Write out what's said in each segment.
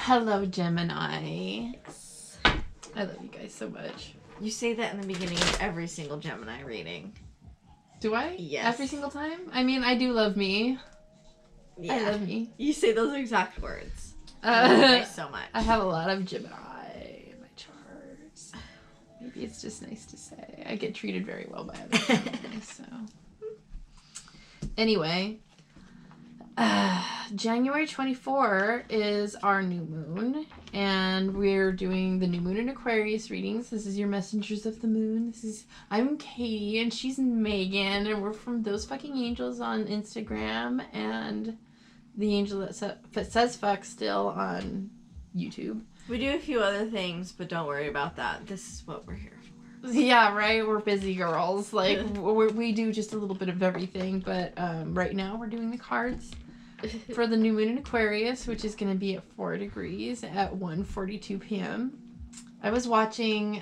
Hello, Gemini. Yes. I love you guys so much. You say that in the beginning of every single Gemini reading. Do I? Yes. Every single time? I mean, I do love me. Yeah. I love me. You say those exact words. I love you guys so much. I have a lot of Gemini in my charts. Maybe it's just nice to say. I get treated very well by other families, so. Anyway, January 24 is our new moon, and we're doing the new moon in Aquarius readings. This is your messengers of the moon. I'm Katie, and she's Megan, and we're from Those Fucking Angels on Instagram, and the angel that says fuck still on YouTube. We do a few other things, but don't worry about that. This is what we're here for. Yeah, right? We're busy girls. Like, we do just a little bit of everything, but right now we're doing the cards for the new moon in Aquarius, which is going to be at 4 degrees at 1:42 p.m. I was watching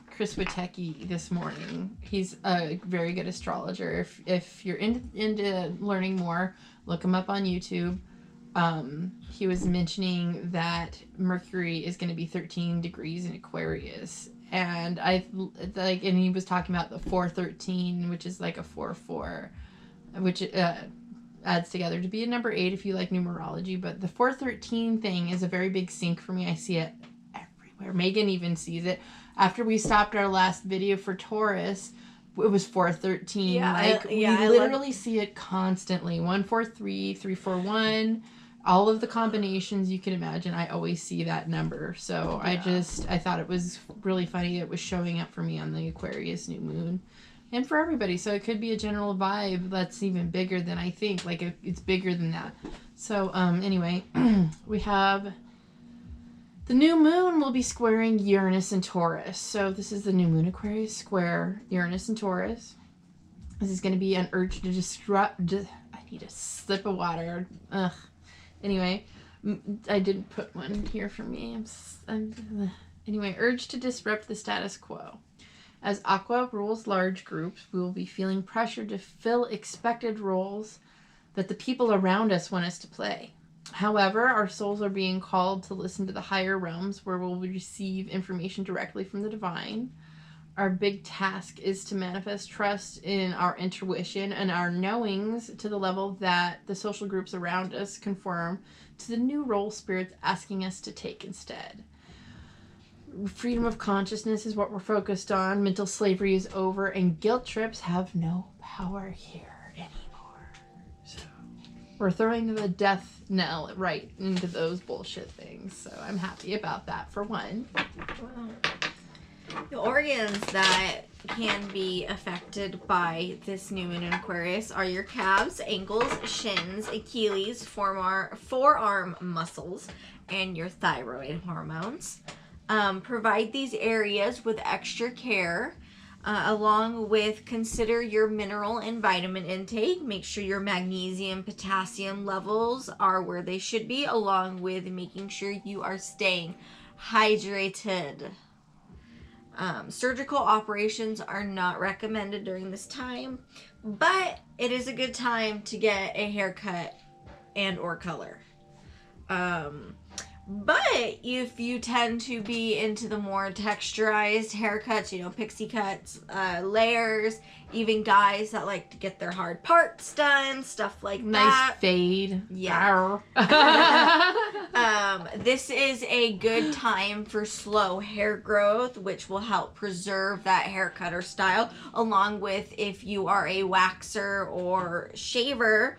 Chris Witecki this morning. He's a very good astrologer. If you're into learning more, look him up on YouTube. He was mentioning that Mercury is going to be 13 degrees in Aquarius. And and he was talking about the 413, which is like a 4-4, which adds together to be a number 8 if you like numerology. But the 413 thing is a very big sync for me. I see it everywhere. Megan even sees it. After we stopped our last video for Taurus, it was 413. Yeah, we literally see it constantly. 143, 341. All of the combinations you can imagine, I always see that number. So yeah. I thought it was really funny. It was showing up for me on the Aquarius new moon. And for everybody. So it could be a general vibe that's even bigger than I think. Like, it's bigger than that. So, anyway, we have the new moon will be squaring Uranus and Taurus. So this is the new moon Aquarius square Uranus and Taurus. This is going to be an urge to disrupt. I need a sip of water. Ugh. Anyway, I didn't put one here for me. Anyway, urge to disrupt the status quo. As Aqua rules large groups, we will be feeling pressure to fill expected roles that the people around us want us to play. However, our souls are being called to listen to the higher realms where we'll receive information directly from the divine. Our big task is to manifest trust in our intuition and our knowings to the level that the social groups around us conform to the new role spirits asking us to take instead. Freedom of consciousness is what we're focused on. Mental slavery is over, and guilt trips have no power here anymore. So we're throwing the death knell right into those bullshit things. So I'm happy about that for one. Wow. The organs that can be affected by this new moon in Aquarius are your calves, ankles, shins, Achilles, forearm muscles, and your thyroid hormones. Provide these areas with extra care, along with consider your mineral and vitamin intake. Make sure your magnesium, potassium levels are where they should be, along with making sure you are staying hydrated. Surgical operations are not recommended during this time, but it is a good time to get a haircut and or color. But if you tend to be into the more texturized haircuts, pixie cuts, layers, even guys that like to get their hard parts done, stuff like that. Nice fade. Yeah. This is a good time for slow hair growth, which will help preserve that haircut or style, along with if you are a waxer or shaver.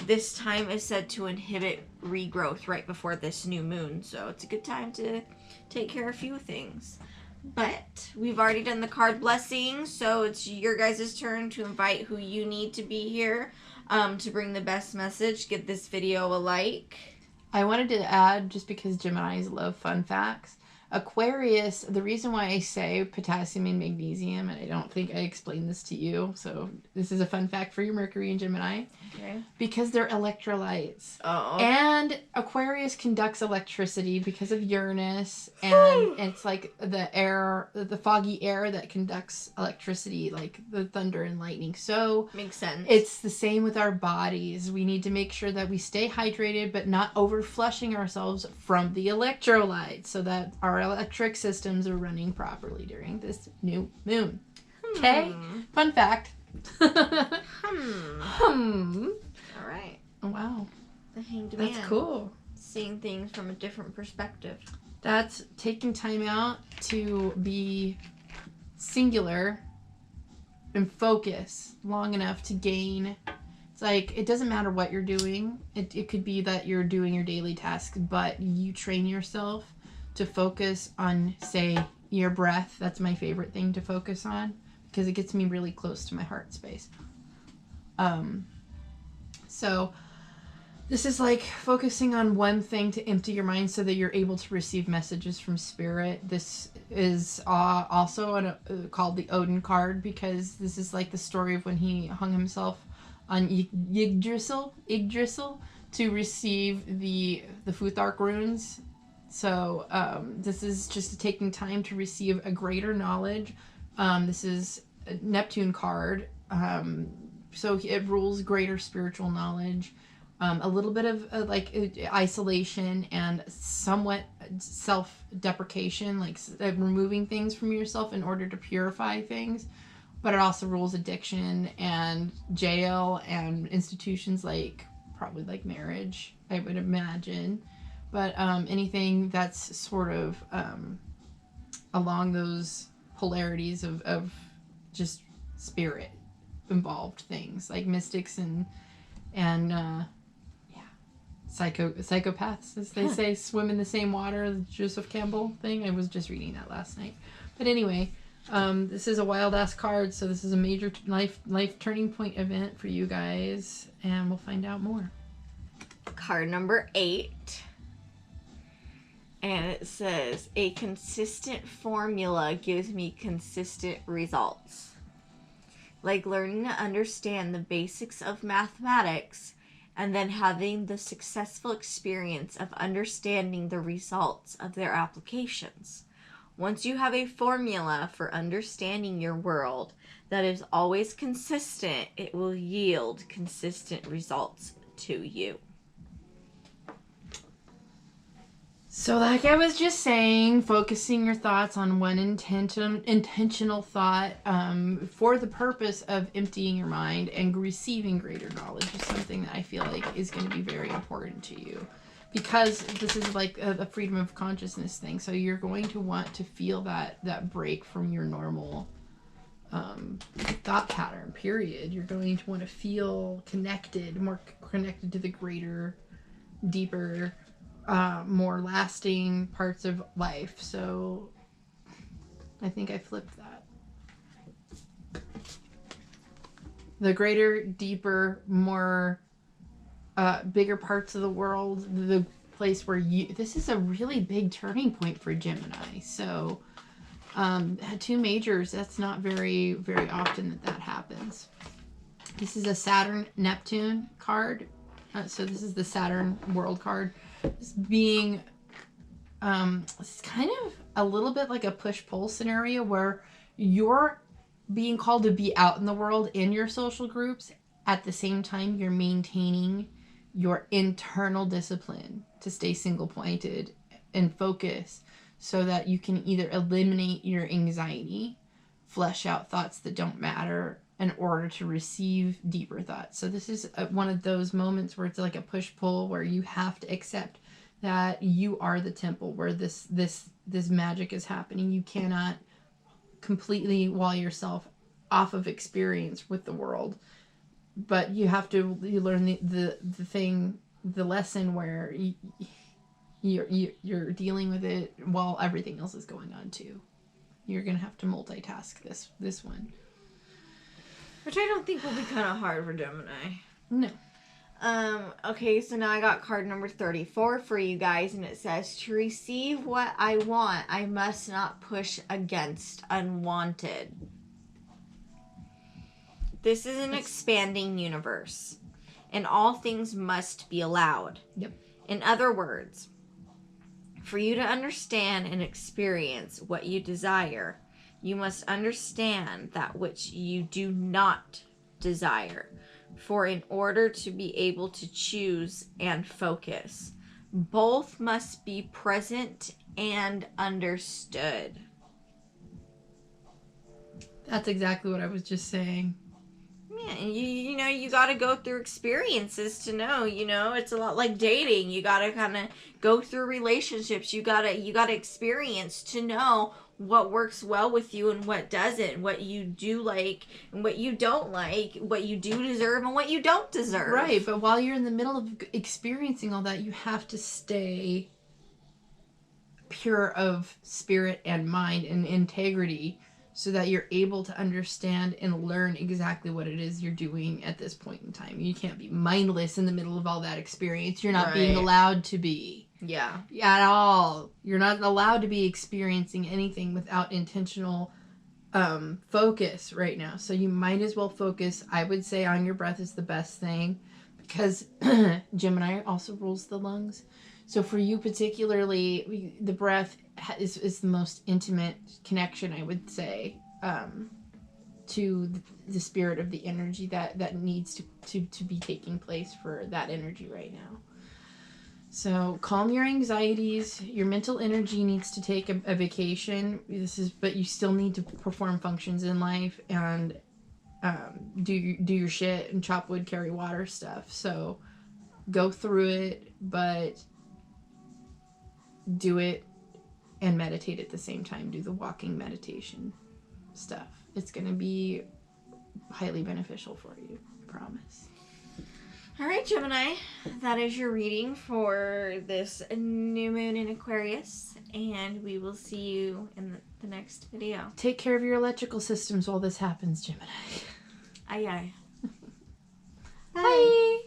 This time is said to inhibit regrowth right before this new moon. So it's a good time to take care of a few things. But we've already done the card blessing, so it's your guys' turn to invite who you need to be here to bring the best message. Give this video a like. I wanted to add, just because Geminis love fun facts, Aquarius, the reason why I say potassium and magnesium, and I don't think I explained this to you, so this is a fun fact for your Mercury and Gemini. Okay. Because they're electrolytes. Oh. And Aquarius conducts electricity because of Uranus, and it's like the air, the foggy air that conducts electricity, like the thunder and lightning. So makes sense. It's the same with our bodies. We need to make sure that we stay hydrated, but not over flushing ourselves from the electrolytes, so that our electric systems are running properly during this new moon. Okay? Fun fact. All right. Wow. The Hanged Man. That's cool. Seeing things from a different perspective. That's taking time out to be singular and focus long enough to gain. It's like, it doesn't matter what you're doing. It could be that you're doing your daily tasks, but you train yourself to focus on, say, your breath. That's my favorite thing to focus on because it gets me really close to my heart space. So this is like focusing on one thing to empty your mind so that you're able to receive messages from spirit. This is also called the Odin card because this is like the story of when he hung himself on Yggdrasil to receive the Futhark runes. So this is just taking time to receive a greater knowledge. This is a Neptune card. So it rules greater spiritual knowledge. A little bit of isolation and somewhat self-deprecation, like removing things from yourself in order to purify things. But it also rules addiction and jail and institutions probably like marriage, I would imagine. But anything that's sort of along those polarities of just spirit involved things, like mystics and psychopaths, as they say, swim in the same water, the Joseph Campbell thing. I was just reading that last night. But anyway, this is a wild ass card, so this is a major life turning point event for you guys, and we'll find out more. Card number 8. And it says, a consistent formula gives me consistent results. Like learning to understand the basics of mathematics and then having the successful experience of understanding the results of their applications. Once you have a formula for understanding your world that is always consistent, it will yield consistent results to you. So like I was just saying, focusing your thoughts on one intentional thought for the purpose of emptying your mind and receiving greater knowledge is something that I feel like is going to be very important to you. Because this is like a freedom of consciousness thing. So you're going to want to feel that break from your normal thought pattern, period. You're going to want to feel connected, more connected to the greater, deeper, more lasting parts of life. So I think I flipped that. The greater, deeper, more bigger parts of the world, the place where this is a really big turning point for Gemini. So 2 majors, that's not very, very often that happens. This is a Saturn Neptune card. So this is the Saturn world card. This being it's kind of a little bit like a push-pull scenario where you're being called to be out in the world in your social groups. At the same time, you're maintaining your internal discipline to stay single-pointed and focus so that you can either eliminate your anxiety, flesh out thoughts that don't matter in order to receive deeper thoughts. So this is one of those moments where it's like a push-pull where you have to accept that you are the temple where this magic is happening. You cannot completely wall yourself off of experience with the world, but you have to learn the lesson where you're dealing with it while everything else is going on too. You're gonna have to multitask this one, which I don't think will be kind of hard for Gemini. No. Okay, so now I got card number 34 for you guys, and it says, to receive what I want, I must not push against unwanted. This is an expanding universe, and all things must be allowed. Yep. In other words, for you to understand and experience what you desire, you must understand that which you do not desire. For in order to be able to choose and focus, both must be present and understood. That's exactly what I was just saying. Yeah, and you got to go through experiences to know, it's a lot like dating. You got to kind of go through relationships. You got to experience to know what works well with you and what doesn't, what you do like and what you don't like, what you do deserve and what you don't deserve. Right, but while you're in the middle of experiencing all that, you have to stay pure of spirit and mind and integrity so that you're able to understand and learn exactly what it is you're doing at this point in time. You can't be mindless in the middle of all that experience. You're not being allowed to be. Yeah. At all. You're not allowed to be experiencing anything without intentional focus right now. So you might as well focus. I would say on your breath is the best thing because Gemini also rules the lungs. So for you particularly, the breath is the most intimate connection, I would say, to the spirit of the energy that needs to be taking place for that energy right now. So calm your anxieties. Your mental energy needs to take a vacation. But you still need to perform functions in life and do your shit and chop wood, carry water stuff. So go through it, but do it and meditate at the same time. Do the walking meditation stuff. It's going to be highly beneficial for you. I promise. All right, Gemini, that is your reading for this new moon in Aquarius, and we will see you in the next video. Take care of your electrical systems while this happens, Gemini. Aye, aye. Bye.